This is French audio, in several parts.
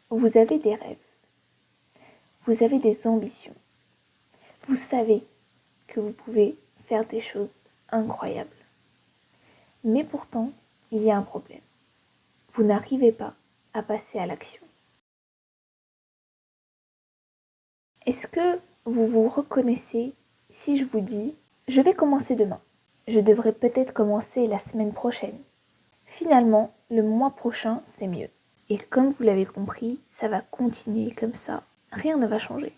Vous avez des rêves, vous avez des ambitions, vous savez que vous pouvez faire des choses incroyables. Mais pourtant, il y a un problème. Vous n'arrivez pas à passer à l'action. Est-ce que vous vous reconnaissez si je vous dis « Je vais commencer demain. Je devrais peut-être commencer la semaine prochaine. Finalement, le mois prochain, c'est mieux. » Et comme vous l'avez compris, ça va continuer comme ça. Rien ne va changer.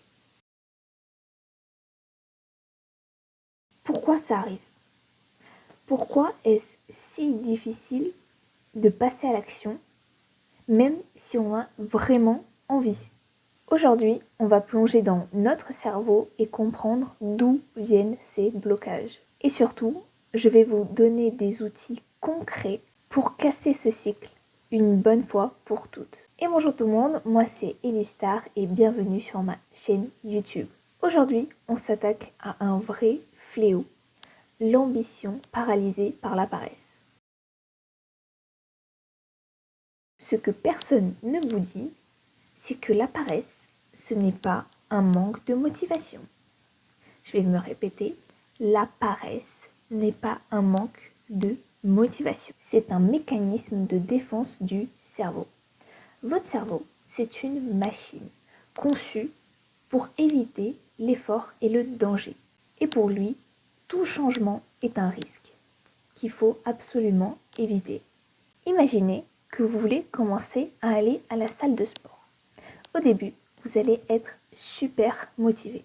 Pourquoi ça arrive? Pourquoi est-ce si difficile de passer à l'action, même si on a vraiment envie? Aujourd'hui, on va plonger dans notre cerveau et comprendre d'où viennent ces blocages. Et surtout, je vais vous donner des outils concrets pour casser ce cycle une bonne fois pour toutes. Et bonjour tout le monde, moi c'est Elistar et bienvenue sur ma chaîne YouTube. Aujourd'hui, on s'attaque à un vrai fléau, l'ambition paralysée par la paresse. Ce que personne ne vous dit, c'est que la paresse, ce n'est pas un manque de motivation. Je vais me répéter, la paresse n'est pas un manque de motivation. C'est un mécanisme de défense du cerveau. Votre cerveau, c'est une machine conçue pour éviter l'effort et le danger. Et pour lui, tout changement est un risque qu'il faut absolument éviter. Imaginez que vous voulez commencer à aller à la salle de sport. Au début, vous allez être super motivé.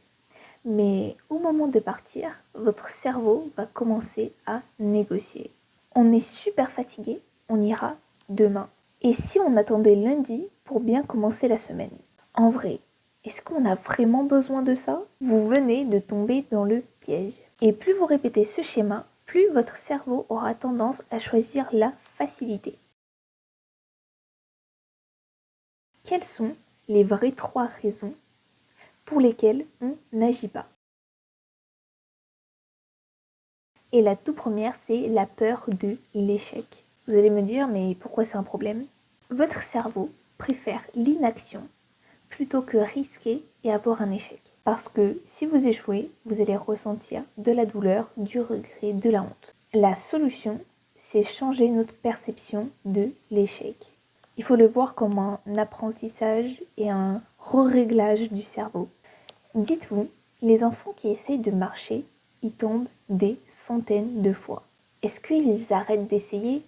Mais au moment de partir, votre cerveau va commencer à négocier. On est super fatigué, on ira demain. Et si on attendait lundi pour bien commencer la semaine? En vrai, est-ce qu'on a vraiment besoin de ça? Vous venez de tomber dans le piège. Et plus vous répétez ce schéma, plus votre cerveau aura tendance à choisir la facilité. Quelles sont les vraies 3 raisons pour lesquelles on n'agit pas? Et la toute première, c'est la peur de l'échec. Vous allez me dire, mais pourquoi c'est un problème? Votre cerveau préfère l'inaction plutôt que risquer et avoir un échec. Parce que si vous échouez, vous allez ressentir de la douleur, du regret, de la honte. La solution, c'est changer notre perception de l'échec. Il faut le voir comme un apprentissage et un réglage du cerveau. Dites-vous, les enfants qui essayent de marcher, ils tombent des centaines de fois. Est-ce qu'ils arrêtent d'essayer?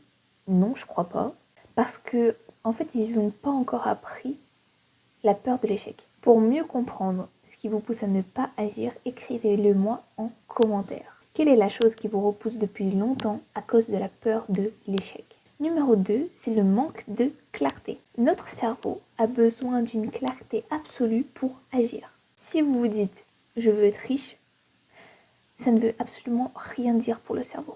Non, je crois pas. Parce que, en fait, ils n'ont pas encore appris la peur de l'échec. Pour mieux comprendre ce qui vous pousse à ne pas agir, écrivez-le moi en commentaire. Quelle est la chose qui vous repousse depuis longtemps à cause de la peur de l'échec? Numéro 2, c'est le manque de clarté. Notre cerveau a besoin d'une clarté absolue pour agir. Si vous vous dites « je veux être riche », ça ne veut absolument rien dire pour le cerveau.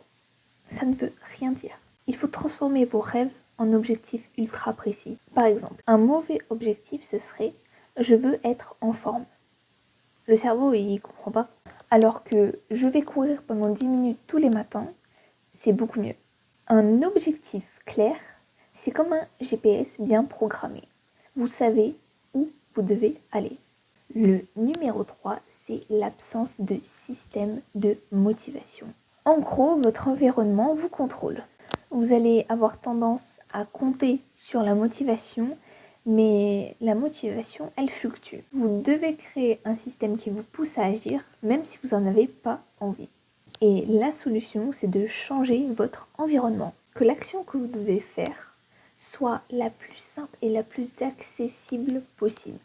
Ça ne veut rien dire. Il faut transformer vos rêves en objectifs ultra précis. Par exemple, un mauvais objectif, ce serait « je veux être en forme ». Le cerveau, il ne comprend pas. Alors que « je vais courir pendant 10 minutes tous les matins », c'est beaucoup mieux. Un objectif clair, c'est comme un GPS bien programmé. Vous savez où vous devez aller. Le numéro 3, c'est l'absence de système de motivation. En gros, votre environnement vous contrôle. Vous allez avoir tendance à compter sur la motivation, mais la motivation, elle fluctue. Vous devez créer un système qui vous pousse à agir, même si vous n'en avez pas envie. Et la solution, c'est de changer votre environnement. Que l'action que vous devez faire soit la plus simple et la plus accessible possible.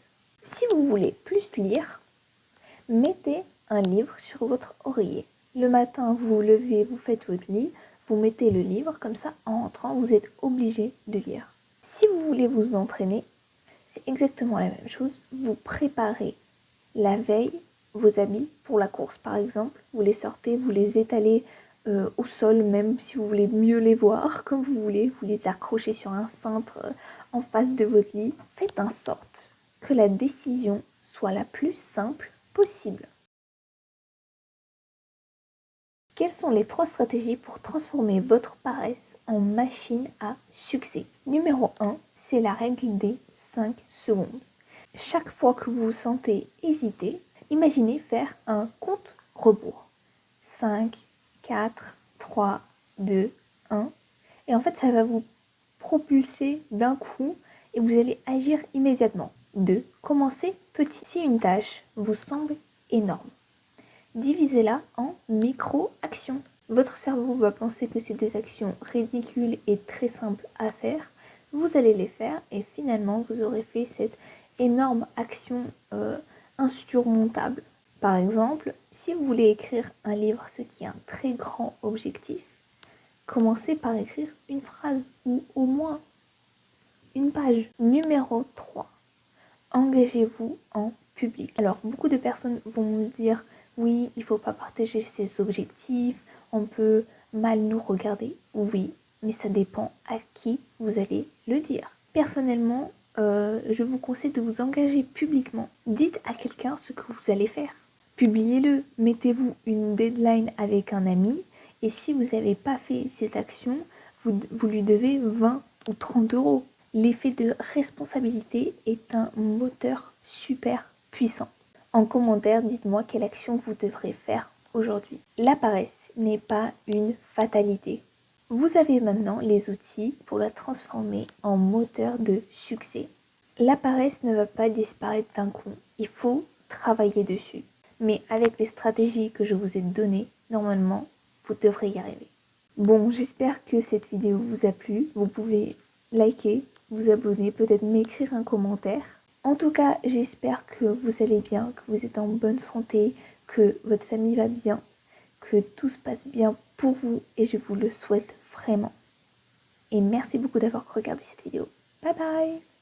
Si vous voulez plus lire, mettez un livre sur votre oreiller. Le matin, vous vous levez, vous faites votre lit, vous mettez le livre, comme ça, en rentrant, vous êtes obligé de lire. Si vous voulez vous entraîner, c'est exactement la même chose. Vous préparez la veille vos habits pour la course, par exemple. Vous les sortez, vous les étalez au sol, même si vous voulez mieux les voir, comme vous voulez. Vous les accrochez sur un cintre en face de votre lit. Faites en sorte que la décision soit la plus simple possible. Quelles sont les 3 stratégies pour transformer votre paresse en machine à succès? Numéro 1, c'est la règle des 5 secondes. Chaque fois que vous vous sentez hésiter, imaginez faire un compte rebours. 5, 4, 3, 2, 1. Et en fait, ça va vous propulser d'un coup et vous allez agir immédiatement. 2. Commencez petit. Si une tâche vous semble énorme, divisez-la en micro-actions. Votre cerveau va penser que c'est des actions ridicules et très simples à faire. Vous allez les faire et finalement vous aurez fait cette énorme action insurmontable. Par exemple, si vous voulez écrire un livre, ce qui est un très grand objectif, commencez par écrire une phrase ou au moins une page. Numéro 3. Engagez-vous en public. Alors, beaucoup de personnes vont me dire oui, il ne faut pas partager ses objectifs, on peut mal nous regarder. Oui, mais ça dépend à qui vous allez le dire. Personnellement, je vous conseille de vous engager publiquement. Dites à quelqu'un ce que vous allez faire. Publiez-le, mettez-vous une deadline avec un ami et si vous n'avez pas fait cette action, vous lui devez 20 ou 30 euros. L'effet de responsabilité est un moteur super puissant. En commentaire, dites-moi quelle action vous devrez faire aujourd'hui. La paresse n'est pas une fatalité. Vous avez maintenant les outils pour la transformer en moteur de succès. La paresse ne va pas disparaître d'un coup. Il faut travailler dessus. Mais avec les stratégies que je vous ai données, normalement, vous devrez y arriver. Bon, j'espère que cette vidéo vous a plu. Vous pouvez liker, vous abonner, peut-être m'écrire un commentaire. En tout cas, j'espère que vous allez bien, que vous êtes en bonne santé, que votre famille va bien, que tout se passe bien pour vous et je vous le souhaite vraiment. Et merci beaucoup d'avoir regardé cette vidéo. Bye bye!